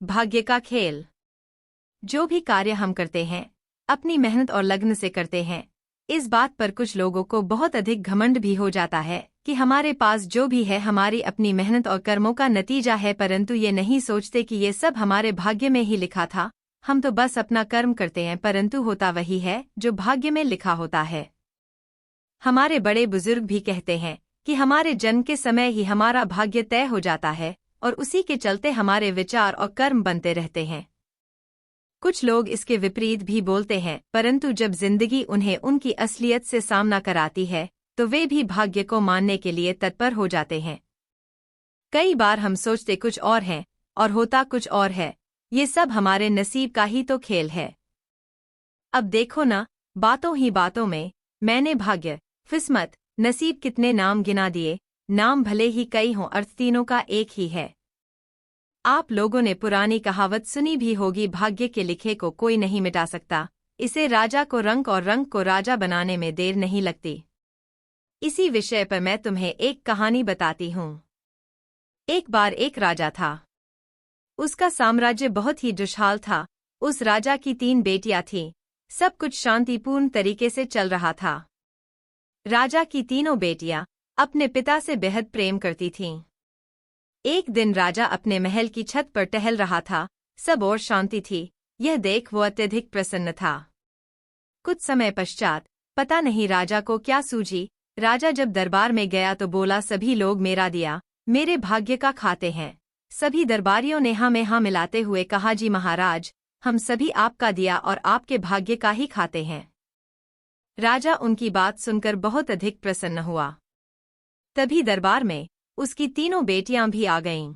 भाग्य का खेल। जो भी कार्य हम करते हैं अपनी मेहनत और लगन से करते हैं। इस बात पर कुछ लोगों को बहुत अधिक घमंड भी हो जाता है कि हमारे पास जो भी है हमारी अपनी मेहनत और कर्मों का नतीजा है, परंतु ये नहीं सोचते कि ये सब हमारे भाग्य में ही लिखा था। हम तो बस अपना कर्म करते हैं, परंतु होता वही है जो भाग्य में लिखा होता है। हमारे बड़े बुजुर्ग भी कहते हैं कि हमारे जन्म के समय ही हमारा भाग्य तय हो जाता है और उसी के चलते हमारे विचार और कर्म बनते रहते हैं। कुछ लोग इसके विपरीत भी बोलते हैं, परंतु जब जिंदगी उन्हें उनकी असलियत से सामना कराती है तो वे भी भाग्य को मानने के लिए तत्पर हो जाते हैं। कई बार हम सोचते कुछ और हैं और होता कुछ और है। ये सब हमारे नसीब का ही तो खेल है। अब देखो ना, बातों ही बातों में मैंने भाग्य, किस्मत, नसीब कितने नाम गिना दिए। नाम भले ही कई हों, अर्थ तीनों का एक ही है। आप लोगों ने पुरानी कहावत सुनी भी होगी, भाग्य के लिखे को कोई नहीं मिटा सकता। इसे राजा को रंक और रंक को राजा बनाने में देर नहीं लगती। इसी विषय पर मैं तुम्हें एक कहानी बताती हूँ। एक बार एक राजा था। उसका साम्राज्य बहुत ही खुशहाल था। उस राजा की 3 बेटियां थीं। सब कुछ शांतिपूर्ण तरीके से चल रहा था। राजा की तीनों बेटियां अपने पिता से बेहद प्रेम करती थीं। एक दिन राजा अपने महल की छत पर टहल रहा था। सब और शांति थी। यह देख वो अत्यधिक प्रसन्न था। कुछ समय पश्चात पता नहीं राजा को क्या सूझी, राजा जब दरबार में गया तो बोला, सभी लोग मेरा दिया मेरे भाग्य का खाते हैं। सभी दरबारियों ने हाँ में हाँ मिलाते हुए कहा, जी महाराज, हम सभी आपका दिया और आपके भाग्य का ही खाते हैं। राजा उनकी बात सुनकर बहुत अधिक प्रसन्न हुआ। तभी दरबार में उसकी तीनों बेटियां भी आ गईं।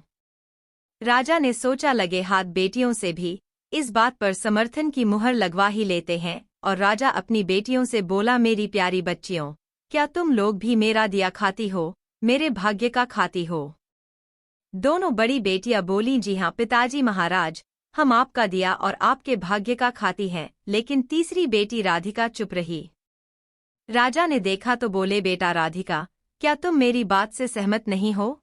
राजा ने सोचा, लगे हाथ बेटियों से भी इस बात पर समर्थन की मुहर लगवा ही लेते हैं, और राजा अपनी बेटियों से बोला, मेरी प्यारी बच्चियों, क्या तुम लोग भी मेरा दिया खाती हो, मेरे भाग्य का खाती हो? दोनों बड़ी बेटियां बोली, जी हाँ पिताजी महाराज, हम आपका दिया और आपके भाग्य का खाती हैं। लेकिन तीसरी बेटी राधिका चुप रही। राजा ने देखा तो बोले, बेटा राधिका, क्या तुम मेरी बात से सहमत नहीं हो?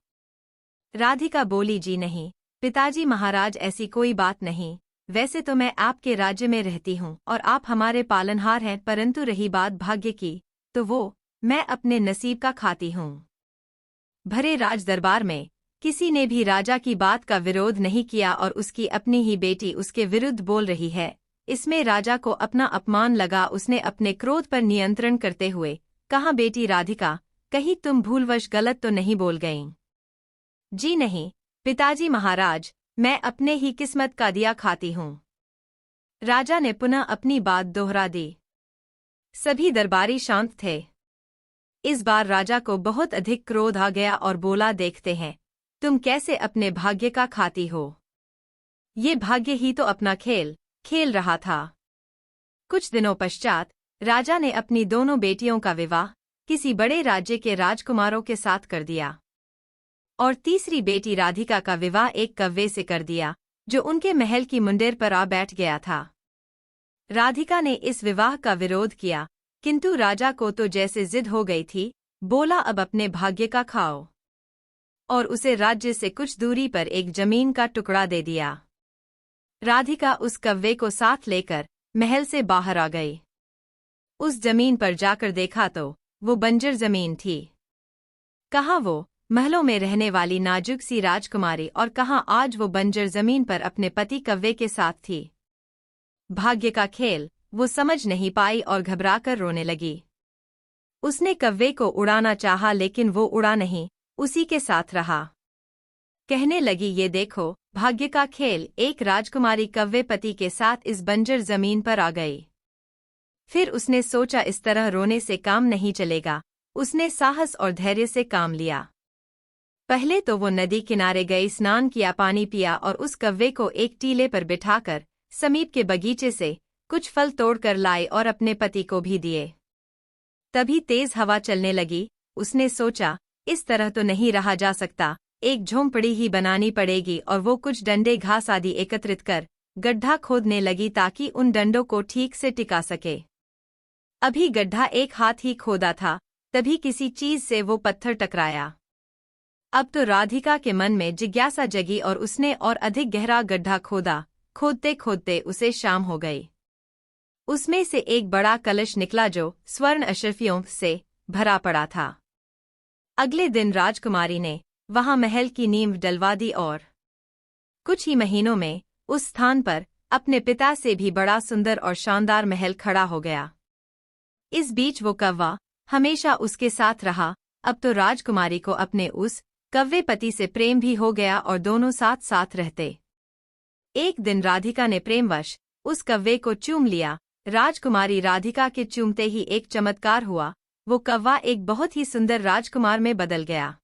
राधिका बोली, जी नहीं पिताजी महाराज, ऐसी कोई बात नहीं। वैसे तो मैं आपके राज्य में रहती हूँ और आप हमारे पालनहार हैं, परंतु रही बात भाग्य की, तो वो मैं अपने नसीब का खाती हूँ। भरे राज दरबार में किसी ने भी राजा की बात का विरोध नहीं किया और उसकी अपनी ही बेटी उसके विरुद्ध बोल रही है। इसमें राजा को अपना अपमान लगा। उसने अपने क्रोध पर नियंत्रण करते हुए कहा, बेटी राधिका, कहीं तुम भूलवश गलत तो नहीं बोल गईं? जी नहीं पिताजी महाराज, मैं अपने ही किस्मत का दिया खाती हूँ। राजा ने पुनः अपनी बात दोहरा दी। सभी दरबारी शांत थे। इस बार राजा को बहुत अधिक क्रोध आ गया और बोला, देखते हैं तुम कैसे अपने भाग्य का खाती हो। ये भाग्य ही तो अपना खेल खेल रहा था। कुछ दिनों पश्चात राजा ने अपनी दोनों बेटियों का विवाह किसी बड़े राज्य के राजकुमारों के साथ कर दिया और तीसरी बेटी राधिका का विवाह एक कव्वे से कर दिया जो उनके महल की मुंडेर पर आ बैठ गया था। राधिका ने इस विवाह का विरोध किया, किंतु राजा को तो जैसे जिद हो गई थी। बोला, अब अपने भाग्य का खाओ, और उसे राज्य से कुछ दूरी पर एक जमीन का टुकड़ा दे दिया। राधिका उस कव्वे को साथ लेकर महल से बाहर आ गई। उस जमीन पर जाकर देखा तो वो बंजर जमीन थी। कहाँ वो महलों में रहने वाली नाजुक सी राजकुमारी, और कहाँ आज वो बंजर जमीन पर अपने पति कव्वे के साथ थी। भाग्य का खेल वो समझ नहीं पाई और घबराकर रोने लगी। उसने कव्वे को उड़ाना चाहा, लेकिन वो उड़ा नहीं, उसी के साथ रहा। कहने लगी, ये देखो भाग्य का खेल। एक राजकुमारी कव्वे पति के साथ इस बंजर जमीन पर आ गई। फिर उसने सोचा, इस तरह रोने से काम नहीं चलेगा। उसने साहस और धैर्य से काम लिया। पहले तो वो नदी किनारे गई, स्नान किया, पानी पिया और उस कव्वे को एक टीले पर बिठाकर समीप के बगीचे से कुछ फल तोड़कर लाई और अपने पति को भी दिए। तभी तेज हवा चलने लगी। उसने सोचा, इस तरह तो नहीं रहा जा सकता, एक झोंपड़ी ही बनानी पड़ेगी। और वो कुछ डंडे घास आदि एकत्रित कर गड्ढा खोदने लगी ताकि उन डंडों को ठीक से टिका सके। अभी गड्ढा एक हाथ ही खोदा था, तभी किसी चीज से वो पत्थर टकराया। अब तो राधिका के मन में जिज्ञासा जगी और उसने और अधिक गहरा गड्ढा खोदा। खोदते खोदते उसे शाम हो गई। उसमें से एक बड़ा कलश निकला जो स्वर्ण अशर्फियों से भरा पड़ा था। अगले दिन राजकुमारी ने वहां महल की नींव डलवा दी और कुछ ही महीनों में उस स्थान पर अपने पिता से भी बड़ा सुंदर और शानदार महल खड़ा हो गया। इस बीच वो कौवा हमेशा उसके साथ रहा। अब तो राजकुमारी को अपने उस कौवे पति से प्रेम भी हो गया और दोनों साथ साथ रहते। एक दिन राधिका ने प्रेमवश उस कौवे को चूम लिया। राजकुमारी राधिका के चूमते ही एक चमत्कार हुआ। वो कौवा एक बहुत ही सुंदर राजकुमार में बदल गया।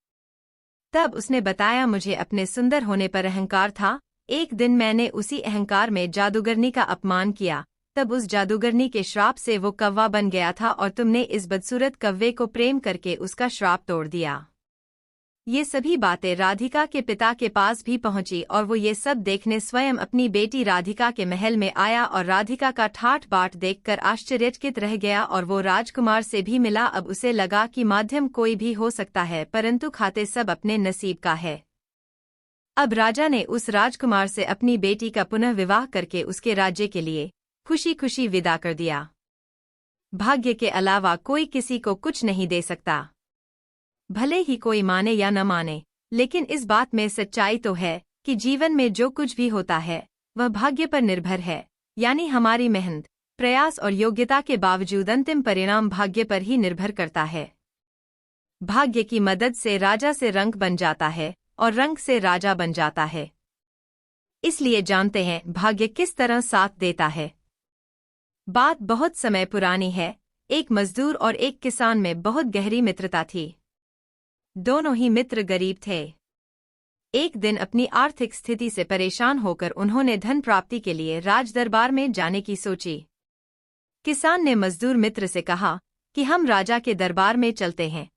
तब उसने बताया, मुझे अपने सुंदर होने पर अहंकार था। एक दिन मैंने उसी अहंकार में जादूगरनी का अपमान किया। तब उस जादूगरनी के श्राप से वो कौवा बन गया था और तुमने इस बदसूरत कौवे को प्रेम करके उसका श्राप तोड़ दिया। ये सभी बातें राधिका के पिता के पास भी पहुंची और वो ये सब देखने स्वयं अपनी बेटी राधिका के महल में आया और राधिका का ठाठ बाट देखकर आश्चर्यचकित रह गया और वो राजकुमार से भी मिला। अब उसे लगा कि माध्यम कोई भी हो सकता है, परंतु खाते सब अपने नसीब का है। अब राजा ने उस राजकुमार से अपनी बेटी का पुनः विवाह करके उसके राज्य के लिए खुशी खुशी विदा कर दिया। भाग्य के अलावा कोई किसी को कुछ नहीं दे सकता। भले ही कोई माने या न माने, लेकिन इस बात में सच्चाई तो है कि जीवन में जो कुछ भी होता है वह भाग्य पर निर्भर है। यानी हमारी मेहनत, प्रयास और योग्यता के बावजूद अंतिम परिणाम भाग्य पर ही निर्भर करता है। भाग्य की मदद से राजा से रंक बन जाता है और रंक से राजा बन जाता है। इसलिए जानते हैं भाग्य किस तरह साथ देता है। बात बहुत समय पुरानी है। एक मजदूर और एक किसान में बहुत गहरी मित्रता थी। दोनों ही मित्र गरीब थे। एक दिन अपनी आर्थिक स्थिति से परेशान होकर उन्होंने धन प्राप्ति के लिए राजदरबार में जाने की सोची। किसान ने मजदूर मित्र से कहा कि हम राजा के दरबार में चलते हैं।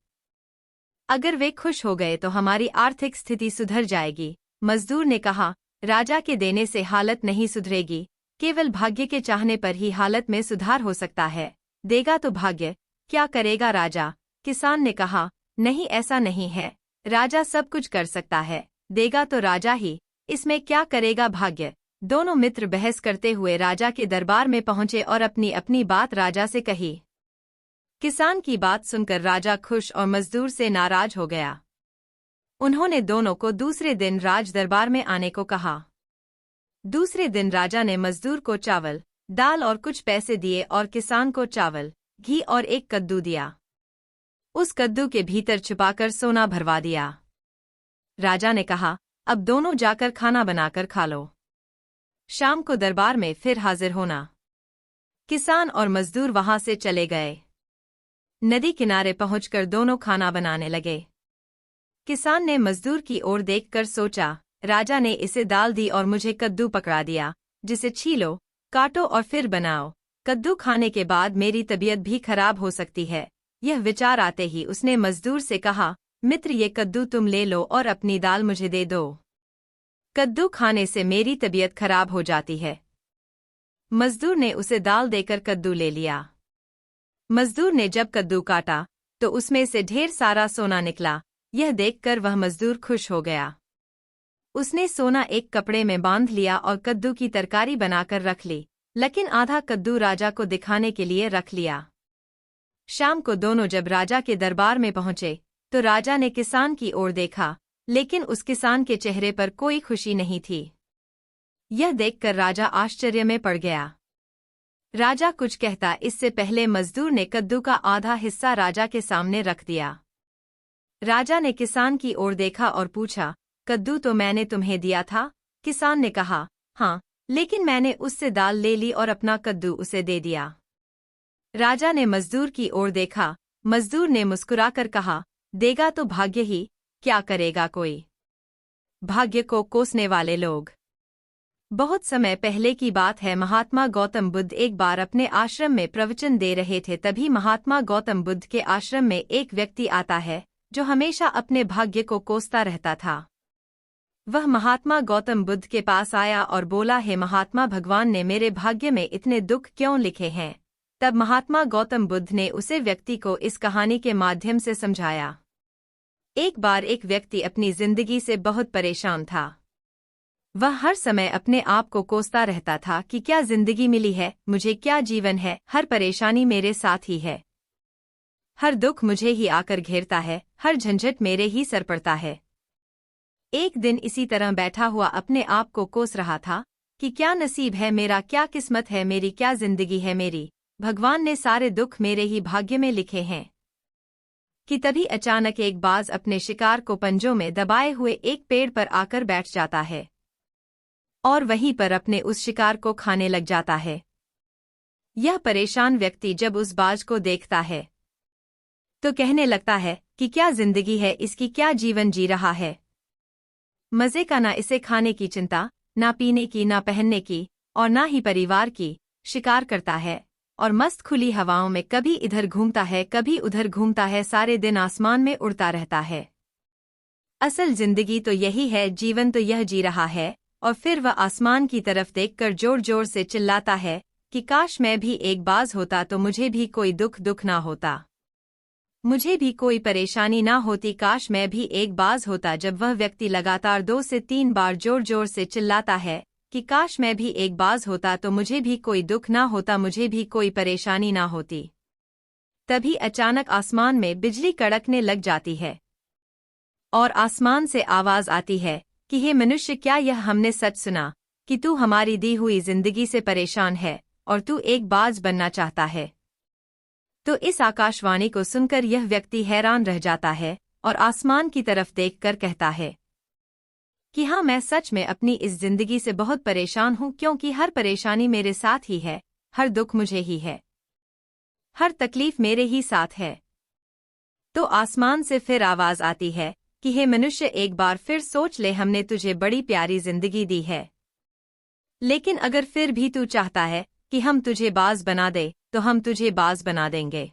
अगर वे खुश हो गए तो हमारी आर्थिक स्थिति सुधर जाएगी। मजदूर ने कहा, राजा के देने से हालत नहीं सुधरेगी, केवल भाग्य के चाहने पर ही हालत में सुधार हो सकता है। देगा तो भाग्य, क्या करेगा राजा? किसान ने कहा, नहीं, ऐसा नहीं है। राजा सब कुछ कर सकता है, देगा तो राजा ही, इसमें क्या करेगा भाग्य? दोनों मित्र बहस करते हुए राजा के दरबार में पहुंचे और अपनी अपनी बात राजा से कही। किसान की बात सुनकर राजा खुश और मजदूर से नाराज हो गया। उन्होंने दोनों को दूसरे दिन राज दरबार में आने को कहा। दूसरे दिन राजा ने मजदूर को चावल, दाल और कुछ पैसे दिए और किसान को चावल, घी और एक कद्दू दिया। उस कद्दू के भीतर छुपाकर सोना भरवा दिया। राजा ने कहा, अब दोनों जाकर खाना बनाकर खा लो। शाम को दरबार में फिर हाजिर होना। किसान और मजदूर वहां से चले गए। नदी किनारे पहुंचकर दोनों खाना बनाने लगे। किसान ने मजदूर की ओर देखकर सोचा, राजा ने इसे दाल दी और मुझे कद्दू पकड़ा दिया, जिसे छीलो, काटो और फिर बनाओ। कद्दू खाने के बाद मेरी तबीयत भी खराब हो सकती है। यह विचार आते ही उसने मजदूर से कहा, मित्र, ये कद्दू तुम ले लो और अपनी दाल मुझे दे दो। कद्दू खाने से मेरी तबीयत खराब हो जाती है। मजदूर ने उसे दाल देकर कद्दू ले लिया। मजदूर ने जब कद्दू काटा तो उसमें से ढेर सारा सोना निकला। यह देखकर वह मजदूर खुश हो गया। उसने सोना एक कपड़े में बांध लिया और कद्दू की तरकारी बनाकर रख ली, लेकिन आधा कद्दू राजा को दिखाने के लिए रख लिया। शाम को दोनों जब राजा के दरबार में पहुंचे तो राजा ने किसान की ओर देखा, लेकिन उस किसान के चेहरे पर कोई खुशी नहीं थी। यह देखकर राजा आश्चर्य में पड़ गया। राजा कुछ कहता इससे पहले मजदूर ने कद्दू का आधा हिस्सा राजा के सामने रख दिया। राजा ने किसान की ओर देखा और पूछा, कद्दू तो मैंने तुम्हें दिया था? किसान ने कहा, हाँ, लेकिन मैंने उससे दाल ले ली और अपना कद्दू उसे दे दिया। राजा ने मजदूर की ओर देखा। मजदूर ने मुस्कुराकर कहा, देगा तो भाग्य ही, क्या करेगा कोई? भाग्य को कोसने वाले लोग। बहुत समय पहले की बात है। महात्मा गौतम बुद्ध एक बार अपने आश्रम में प्रवचन दे रहे थे। तभी महात्मा गौतम बुद्ध के आश्रम में एक व्यक्ति आता है जो हमेशा अपने भाग्य को कोसता रहता था। वह महात्मा गौतम बुद्ध के पास आया और बोला, हे महात्मा, भगवान ने मेरे भाग्य में इतने दुख क्यों लिखे हैं? तब महात्मा गौतम बुद्ध ने उसे व्यक्ति को इस कहानी के माध्यम से समझाया। एक बार एक व्यक्ति अपनी जिंदगी से बहुत परेशान था। वह हर समय अपने आप को कोसता रहता था कि क्या जिंदगी मिली है, मुझे क्या जीवन है, हर परेशानी मेरे साथ ही है, हर दुख मुझे ही आकर घेरता है, हर झंझट मेरे ही सर पड़ता है। एक दिन इसी तरह बैठा हुआ अपने आप को कोस रहा था कि क्या नसीब है मेरा, क्या किस्मत है मेरी, क्या जिंदगी है मेरी, भगवान ने सारे दुख मेरे ही भाग्य में लिखे हैं। कि तभी अचानक एक बाज अपने शिकार को पंजों में दबाए हुए एक पेड़ पर आकर बैठ जाता है और वहीं पर अपने उस शिकार को खाने लग जाता है। यह परेशान व्यक्ति जब उस बाज को देखता है तो कहने लगता है कि क्या जिंदगी है इसकी, क्या जीवन जी रहा है, मजे का, ना इसे खाने की चिंता, ना पीने की, ना पहनने की और ना ही परिवार की। शिकार करता है और मस्त खुली हवाओं में कभी इधर घूमता है कभी उधर घूमता है, सारे दिन आसमान में उड़ता रहता है। असल जिंदगी तो यही है, जीवन तो यह जी रहा है। और फिर वह आसमान की तरफ देखकर जोर जोर से चिल्लाता है कि काश मैं भी एक बाज होता तो मुझे भी कोई दुख ना होता, मुझे भी कोई परेशानी ना होती, काश मैं भी एक बाज होता। जब वह व्यक्ति लगातार 2 से 3 बार जोर जोर से चिल्लाता है कि काश मैं भी एक बाज होता तो मुझे भी कोई दुख ना होता, मुझे भी कोई परेशानी ना होती, तभी अचानक आसमान में बिजली कड़कने लग जाती है और आसमान से आवाज आती है कि हे मनुष्य, क्या यह हमने सच सुना कि तू हमारी दी हुई जिंदगी से परेशान है और तू एक बाज बनना चाहता है। तो इस आकाशवाणी को सुनकर यह व्यक्ति हैरान रह जाता है और आसमान की तरफ देखकर कहता है कि हाँ, मैं सच में अपनी इस जिंदगी से बहुत परेशान हूँ, क्योंकि हर परेशानी मेरे साथ ही है, हर दुख मुझे ही है, हर तकलीफ मेरे ही साथ है। तो आसमान से फिर आवाज आती है कि हे मनुष्य, एक बार फिर सोच ले, हमने तुझे बड़ी प्यारी जिंदगी दी है, लेकिन अगर फिर भी तू चाहता है कि हम तुझे बाज बना दे तो हम तुझे बाज बना देंगे,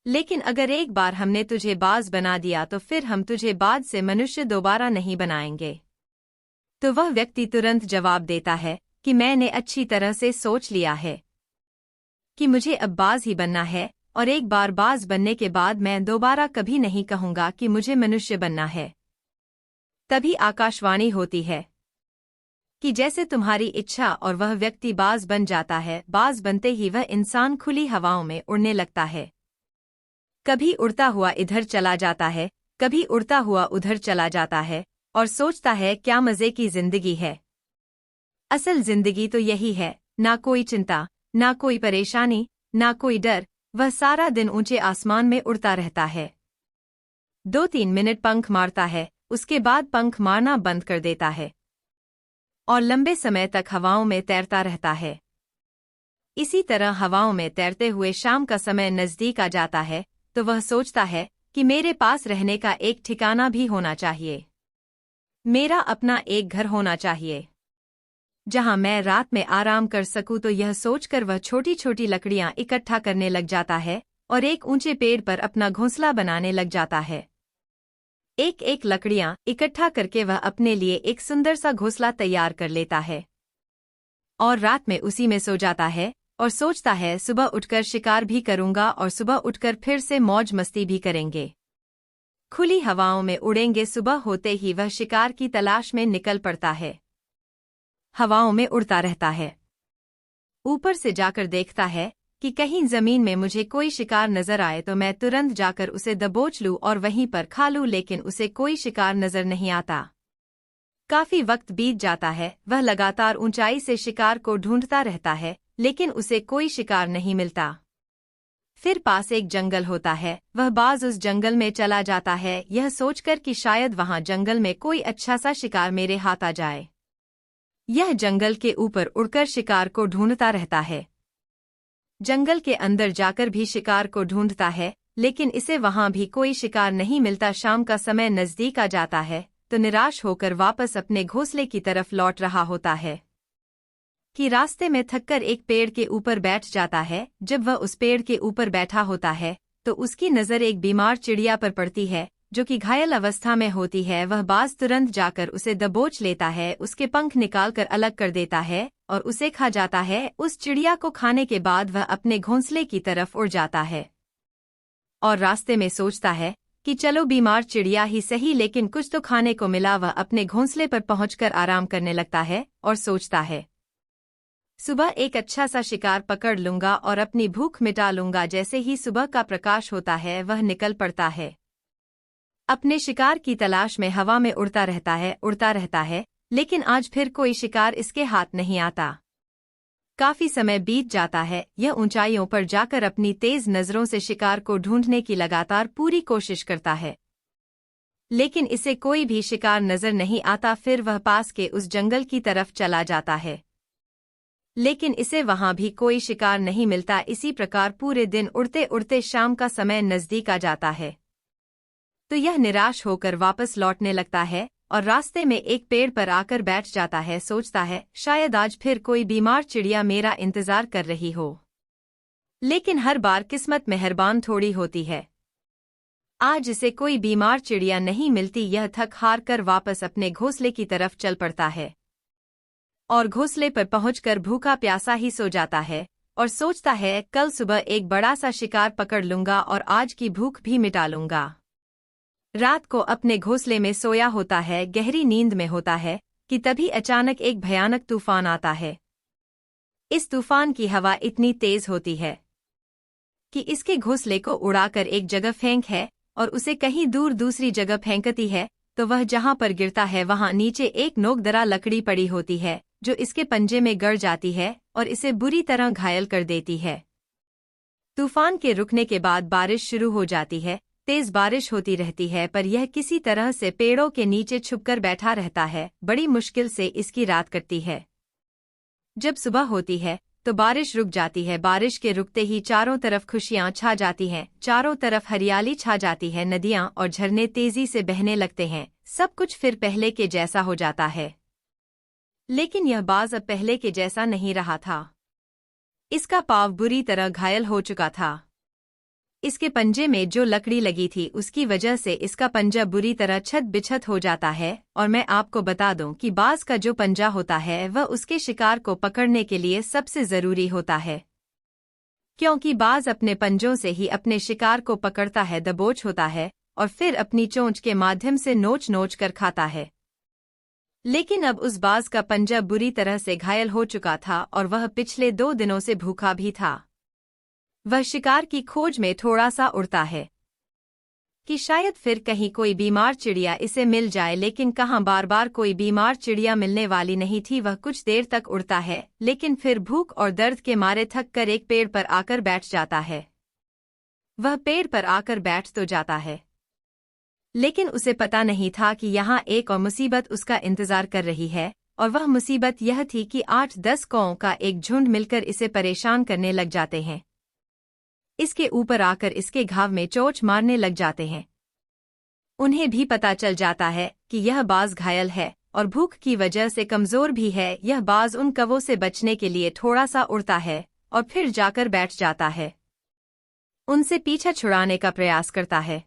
लेकिन अगर एक बार हमने तुझे बाज बना दिया तो फिर हम तुझे बाज से मनुष्य दोबारा नहीं बनाएंगे। तो वह व्यक्ति तुरंत जवाब देता है कि मैंने अच्छी तरह से सोच लिया है कि मुझे अब बाज ही बनना है, और एक बार बाज बनने के बाद मैं दोबारा कभी नहीं कहूंगा कि मुझे मनुष्य बनना है। तभी आकाशवाणी होती है कि जैसे तुम्हारी इच्छा, और वह व्यक्ति बाज बन जाता है। बाज बनते ही वह इंसान खुली हवाओं में उड़ने लगता है, कभी उड़ता हुआ इधर चला जाता है, कभी उड़ता हुआ उधर चला जाता है और सोचता है क्या मजे की जिंदगी है। असल जिंदगी तो यही है, ना कोई चिंता, ना कोई परेशानी, ना कोई डर। वह सारा दिन ऊंचे आसमान में उड़ता रहता है, 2-3 मिनट पंख मारता है, उसके बाद पंख मारना बंद कर देता है और लंबे समय तक हवाओं में तैरता रहता है। इसी तरह हवाओं में तैरते हुए शाम का समय नजदीक आ जाता है तो वह सोचता है कि मेरे पास रहने का एक ठिकाना भी होना चाहिए, मेरा अपना एक घर होना चाहिए जहां मैं रात में आराम कर सकूं। तो यह सोचकर वह छोटी छोटी लकड़ियां इकट्ठा करने लग जाता है और एक ऊंचे पेड़ पर अपना घोंसला बनाने लग जाता है। एक एक लकड़ियां इकट्ठा करके वह अपने लिए एक सुंदर सा घोंसला तैयार कर लेता है और रात में उसी में सो जाता है और सोचता है सुबह उठकर शिकार भी करूंगा और सुबह उठकर फिर से मौज मस्ती भी करेंगे, खुली हवाओं में उड़ेंगे। सुबह होते ही वह शिकार की तलाश में निकल पड़ता है, हवाओं में उड़ता रहता है, ऊपर से जाकर देखता है कि कहीं जमीन में मुझे कोई शिकार नजर आए तो मैं तुरंत जाकर उसे दबोच लूं और वहीं पर खा लूं, लेकिन उसे कोई शिकार नजर नहीं आता। काफी वक्त बीत जाता है, वह लगातार ऊंचाई से शिकार को ढूंढता रहता है, लेकिन उसे कोई शिकार नहीं मिलता। फिर पास एक जंगल होता है, वह बाज उस जंगल में चला जाता है, यह सोचकर कि शायद वहां जंगल में कोई अच्छा सा शिकार मेरे हाथ आ जाए। यह जंगल के ऊपर उड़कर शिकार को ढूंढता रहता है, जंगल के अंदर जाकर भी शिकार को ढूंढता है, लेकिन इसे वहां भी कोई शिकार नहीं मिलता। शाम का समय नजदीक आ जाता है तो निराश होकर वापस अपने घोंसले की तरफ लौट रहा होता है कि रास्ते में थककर एक पेड़ के ऊपर बैठ जाता है। जब वह उस पेड़ के ऊपर बैठा होता है तो उसकी नज़र एक बीमार चिड़िया पर पड़ती है जो कि घायल अवस्था में होती है। वह बाज तुरंत जाकर उसे दबोच लेता है, उसके पंख निकालकर अलग कर देता है और उसे खा जाता है। उस चिड़िया को खाने के बाद वह अपने घोंसले की तरफ उड़ जाता है और रास्ते में सोचता है कि चलो बीमार चिड़िया ही सही लेकिन कुछ तो खाने को मिला। वह अपने घोंसले पर पहुंचकर आराम करने लगता है और सोचता है, सुबह एक अच्छा सा शिकार पकड़ लूंगा और अपनी भूख मिटा लूंगा। जैसे ही सुबह का प्रकाश होता है वह निकल पड़ता है। अपने शिकार की तलाश में हवा में उड़ता रहता है, लेकिन आज फिर कोई शिकार इसके हाथ नहीं आता। काफी समय बीत जाता है। यह ऊंचाइयों पर जाकर अपनी तेज नजरों से शिकार को ढूंढने की लगातार पूरी कोशिश करता है, लेकिन इसे कोई भी शिकार नजर नहीं आता। फिर वह पास के उस जंगल की तरफ चला जाता है, लेकिन इसे वहां भी कोई शिकार नहीं मिलता। इसी प्रकार पूरे दिन उड़ते उड़ते शाम का समय नजदीक आ जाता है, तो यह निराश होकर वापस लौटने लगता है और रास्ते में एक पेड़ पर आकर बैठ जाता है। सोचता है, शायद आज फिर कोई बीमार चिड़िया मेरा इंतजार कर रही हो। लेकिन हर बार किस्मत मेहरबान थोड़ी होती है। आज इसे कोई बीमार चिड़िया नहीं मिलती। यह थक हार कर वापस अपने घोंसले की तरफ चल पड़ता है और घोंसले पर पहुंचकर भूखा प्यासा ही सो जाता है और सोचता है, कल सुबह एक बड़ा सा शिकार पकड़ लूंगा और आज की भूख भी मिटा लूंगा। रात को अपने घोंसले में सोया होता है, गहरी नींद में होता है कि तभी अचानक एक भयानक तूफान आता है। इस तूफान की हवा इतनी तेज होती है कि इसके घोंसले को उड़ाकर एक जगह फेंक है और उसे कहीं दूर दूसरी जगह फेंकती है। तो वह जहां पर गिरता है वहां नीचे एक नोकदरा लकड़ी पड़ी होती है, जो इसके पंजे में गड़ जाती है और इसे बुरी तरह घायल कर देती है। तूफान के रुकने के बाद बारिश शुरू हो जाती है। तेज बारिश होती रहती है, पर यह किसी तरह से पेड़ों के नीचे छुपकर बैठा रहता है। बड़ी मुश्किल से इसकी रात कटती है। जब सुबह होती है तो बारिश रुक जाती है। बारिश के रुकते ही चारों तरफ खुशियां छा जाती हैं, चारों तरफ हरियाली छा जाती है। नदियां और झरने तेजी से बहने लगते हैं। सब कुछ फिर पहले के जैसा हो जाता है। लेकिन यह बाज अब पहले के जैसा नहीं रहा था। इसका पाँव बुरी तरह घायल हो चुका था। इसके पंजे में जो लकड़ी लगी थी उसकी वजह से इसका पंजा बुरी तरह छत बिछत हो जाता है। और मैं आपको बता दूं कि बाज का जो पंजा होता है वह उसके शिकार को पकड़ने के लिए सबसे जरूरी होता है, क्योंकि बाज अपने पंजों से ही अपने शिकार को पकड़ता है, दबोच होता है और फिर अपनी चोंच के माध्यम से नोच नोच कर खाता है। लेकिन अब उस बाज का पंजा बुरी तरह से घायल हो चुका था और वह पिछले 2 दिनों से भूखा भी था। वह शिकार की खोज में थोड़ा सा उड़ता है कि शायद फिर कहीं कोई बीमार चिड़िया इसे मिल जाए, लेकिन कहाँ बार बार कोई बीमार चिड़िया मिलने वाली नहीं थी। वह कुछ देर तक उड़ता है, लेकिन फिर भूख और दर्द के मारे थक कर एक पेड़ पर आकर बैठ जाता है। वह पेड़ पर आकर बैठ तो जाता है, लेकिन उसे पता नहीं था कि यहाँ एक और मुसीबत उसका इंतजार कर रही है। और वह मुसीबत यह थी कि 8-10 कौओं का एक झुंड मिलकर इसे परेशान करने लग जाते हैं। इसके ऊपर आकर इसके घाव में चोंच मारने लग जाते हैं। उन्हें भी पता चल जाता है कि यह बाज घायल है और भूख की वजह से कमजोर भी है। यह बाज उन कौवों से बचने के लिए थोड़ा सा उड़ता है और फिर जाकर बैठ जाता है। उनसे पीछा छुड़ाने का प्रयास करता है,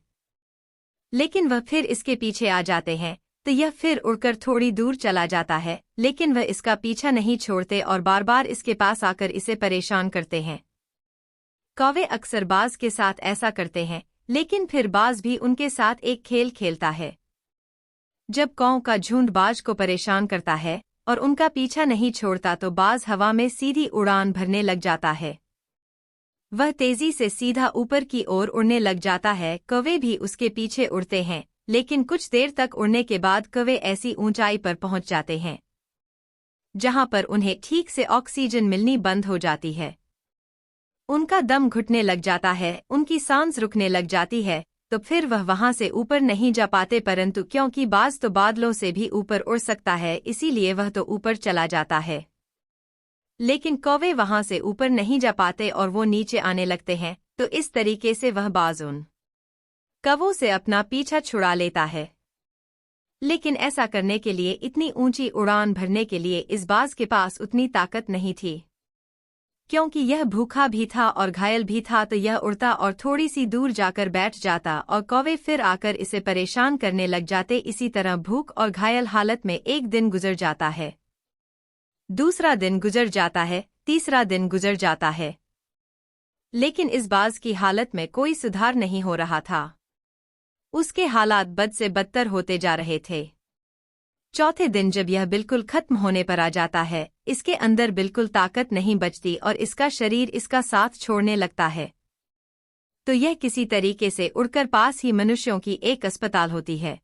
लेकिन वह फिर इसके पीछे आ जाते हैं। तो यह फिर उड़कर थोड़ी दूर चला जाता है, लेकिन वह इसका पीछा नहीं छोड़ते और बार बार इसके पास आकर इसे परेशान करते हैं। कौवे अक्सर बाज के साथ ऐसा करते हैं, लेकिन फिर बाज भी उनके साथ एक खेल खेलता है। जब कौओं का झुंड बाज को परेशान करता है और उनका पीछा नहीं छोड़ता तो बाज हवा में सीधी उड़ान भरने लग जाता है। वह तेजी से सीधा ऊपर की ओर उड़ने लग जाता है। कौवे भी उसके पीछे उड़ते हैं, लेकिन कुछ देर तक उड़ने के बाद कौवे ऐसी ऊंचाई पर पहुंच जाते हैं जहां पर उन्हें ठीक से ऑक्सीजन मिलनी बंद हो जाती है। उनका दम घुटने लग जाता है, उनकी सांस रुकने लग जाती है। तो फिर वह वहां से ऊपर नहीं जा पाते, परंतु क्योंकि बाज तो बादलों से भी ऊपर उड़ सकता है, इसीलिए वह तो ऊपर चला जाता है। लेकिन कौवे वहां से ऊपर नहीं जा पाते और वो नीचे आने लगते हैं। तो इस तरीके से वह बाज उन कौवों से अपना पीछा छुड़ा लेता है। लेकिन ऐसा करने के लिए, इतनी ऊंची उड़ान भरने के लिए इस बाज के पास उतनी ताकत नहीं थी, क्योंकि यह भूखा भी था और घायल भी था। तो यह उड़ता और थोड़ी सी दूर जाकर बैठ जाता और कौवे फिर आकर इसे परेशान करने लग जाते। इसी तरह भूख और घायल हालत में एक दिन गुजर जाता है, दूसरा दिन गुजर जाता है, तीसरा दिन गुजर जाता है, लेकिन इस बाज की हालत में कोई सुधार नहीं हो रहा था। उसके हालात बद से बदतर होते जा रहे थे। चौथे दिन जब यह बिल्कुल खत्म होने पर आ जाता है, इसके अंदर बिल्कुल ताकत नहीं बचती और इसका शरीर इसका साथ छोड़ने लगता है। तो यह किसी तरीके से उड़कर पास ही मनुष्यों की एक अस्पताल होती है,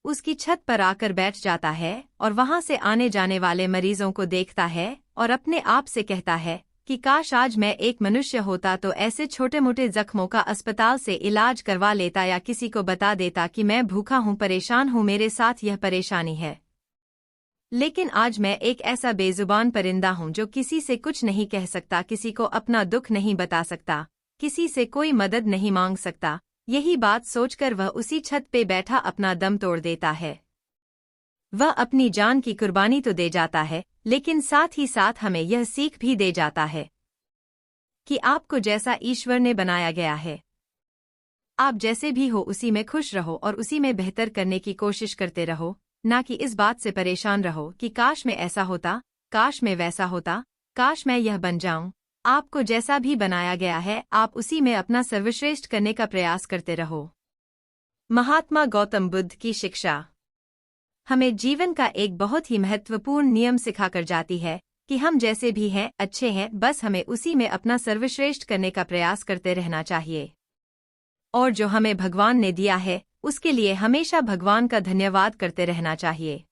उसकी छत पर आकर बैठ जाता है और वहां से आने जाने वाले मरीजों को देखता है और अपने आप से कहता है कि काश आज मैं एक मनुष्य होता तो ऐसे छोटे मोटे जख्मों का अस्पताल से इलाज करवा लेता या किसी को बता देता कि मैं भूखा हूं, परेशान हूं, मेरे साथ यह परेशानी है। लेकिन आज मैं एक ऐसा बेजुबान परिंदा हूं जो किसी से कुछ नहीं कह सकता, किसी को अपना दुख नहीं बता सकता, किसी से कोई मदद नहीं मांग सकता। यही बात सोचकर वह उसी छत पे बैठा अपना दम तोड़ देता है। वह अपनी जान की कुर्बानी तो दे जाता है, लेकिन साथ ही साथ हमें यह सीख भी दे जाता है कि आपको जैसा ईश्वर ने बनाया गया है, आप जैसे भी हो उसी में खुश रहो और उसी में बेहतर करने की कोशिश करते रहो, ना कि इस बात से परेशान रहो कि काश मैं ऐसा होता, काश मैं वैसा होता, काश मैं यह बन जाऊं। आपको जैसा भी बनाया गया है, आप उसी में अपना सर्वश्रेष्ठ करने का प्रयास करते रहो। महात्मा गौतम बुद्ध की शिक्षा हमें जीवन का एक बहुत ही महत्वपूर्ण नियम सिखाकर जाती है कि हम जैसे भी हैं अच्छे हैं, बस हमें उसी में अपना सर्वश्रेष्ठ करने का प्रयास करते रहना चाहिए। और जो हमें भगवान ने दिया है उसके लिए हमेशा भगवान का धन्यवाद करते रहना चाहिए।